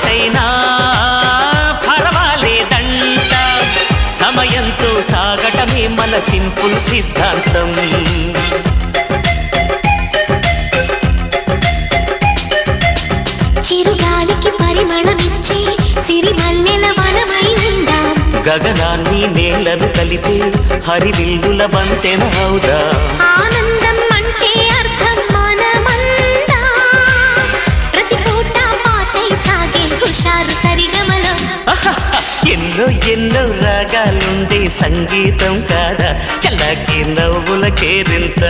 మాటైనా పర్వాలేదంట సమయంతో సాగటమే మన సింపుల్ సిద్ధాంతం చిరుగాలికి పరిమళమిచ్చే సిరిమల్లెల వనమై ఉందాం గగనాన్ని నేలను కలిపే హరివిల్లుల బంతెన అవుదా ఆనందం అంటే అర్థం మనమందా ప్రతి పూట పాటై సాగే హుషారు సరిగమలో ఎన్నో ఎన్నో రాగాలుండే సంగీతం కాదా చల్లకి నవ్వుల కేరింత